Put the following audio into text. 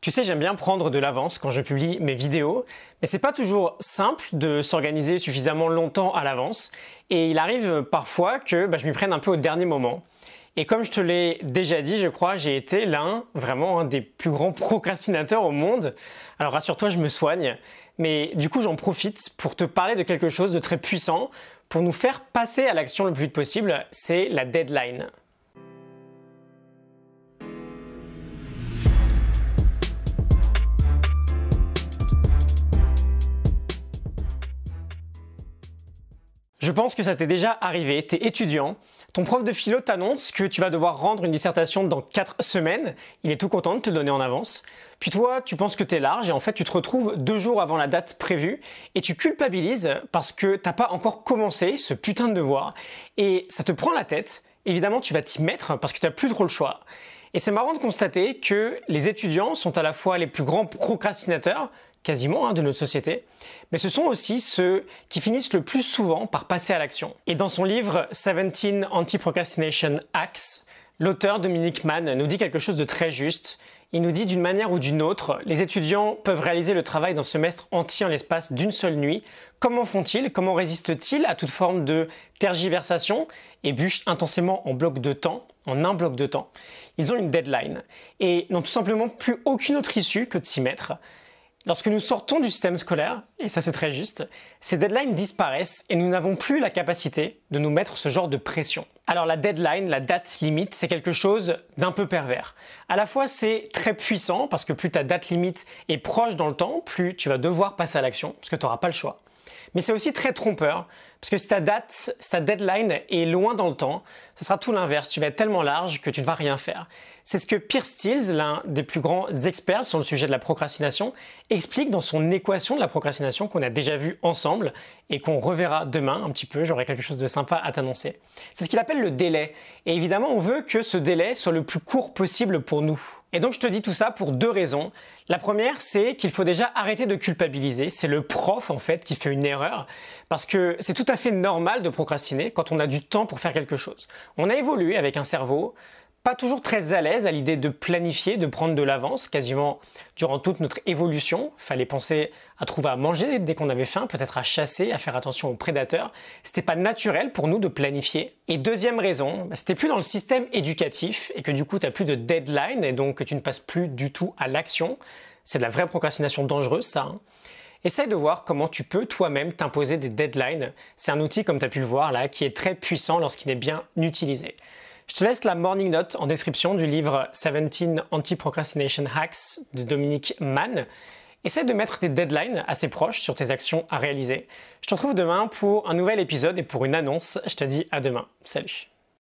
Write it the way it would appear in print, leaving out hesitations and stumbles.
Tu sais, j'aime bien prendre de l'avance quand je publie mes vidéos, mais c'est pas toujours simple de s'organiser suffisamment longtemps à l'avance, et il arrive parfois que je m'y prenne un peu au dernier moment. Et comme je te l'ai déjà dit, je crois, j'ai été vraiment un des plus grands procrastinateurs au monde. Alors rassure-toi, je me soigne, mais du coup j'en profite pour te parler de quelque chose de très puissant, pour nous faire passer à l'action le plus vite possible, c'est la deadline. Je pense que ça t'est déjà arrivé, t'es étudiant, ton prof de philo t'annonce que tu vas devoir rendre une dissertation dans 4 semaines, il est tout content de te donner en avance, puis toi tu penses que t'es large et en fait tu te retrouves 2 jours avant la date prévue et tu culpabilises parce que t'as pas encore commencé ce putain de devoir et ça te prend la tête, évidemment tu vas t'y mettre parce que t'as plus trop le choix. Et c'est marrant de constater que les étudiants sont à la fois les plus grands procrastinateurs, quasiment de notre société, mais ce sont aussi ceux qui finissent le plus souvent par passer à l'action. Et dans son livre 17 Anti-Procrastination Hacks, l'auteur Dominic Mann nous dit quelque chose de très juste. Il nous dit d'une manière ou d'une autre, les étudiants peuvent réaliser le travail d'un semestre entier en l'espace d'une seule nuit. Comment font-ils? Comment résistent-ils à toute forme de tergiversation et bûchent intensément en bloc de temps, en un bloc de temps? Ils ont une deadline et n'ont tout simplement plus aucune autre issue que de s'y mettre. Lorsque nous sortons du système scolaire, et ça c'est très juste, ces deadlines disparaissent et nous n'avons plus la capacité de nous mettre ce genre de pression. Alors la deadline, la date limite, c'est quelque chose d'un peu pervers. À la fois c'est très puissant parce que plus ta date limite est proche dans le temps, plus tu vas devoir passer à l'action parce que tu n'auras pas le choix. Mais c'est aussi très trompeur parce que si ta deadline est loin dans le temps, ce sera tout l'inverse. Tu vas être tellement large que tu ne vas rien faire. C'est ce que Piers Stills, l'un des plus grands experts sur le sujet de la procrastination, explique dans son équation de la procrastination qu'on a déjà vue ensemble et qu'on reverra demain un petit peu. J'aurai quelque chose de sympa à t'annoncer. C'est ce qu'il appelle le délai. Et évidemment, on veut que ce délai soit le plus court possible pour nous. Et donc, je te dis tout ça pour 2 raisons. La première, c'est qu'il faut déjà arrêter de culpabiliser. C'est le prof, en fait, qui fait une erreur. Parce que c'est tout à fait normal de procrastiner quand on a du temps pour faire quelque chose. On a évolué avec un cerveau pas toujours très à l'aise à l'idée de planifier, de prendre de l'avance. Quasiment durant toute notre évolution, fallait penser à trouver à manger dès qu'on avait faim, peut-être à chasser, à faire attention aux prédateurs. C'était pas naturel pour nous de planifier. Et deuxième raison, c'était plus dans le système éducatif et que du coup t'as plus de deadline et donc que tu ne passes plus du tout à l'action. C'est de la vraie procrastination dangereuse ça. Essaye de voir comment tu peux toi-même t'imposer des deadlines. C'est un outil, comme tu as pu le voir là, qui est très puissant lorsqu'il est bien utilisé. Je te laisse la morning note en description du livre 17 Anti-Procrastination Hacks de Dominic Mann. Essaye de mettre tes deadlines assez proches sur tes actions à réaliser. Je te retrouve demain pour un nouvel épisode et pour une annonce. Je te dis à demain. Salut!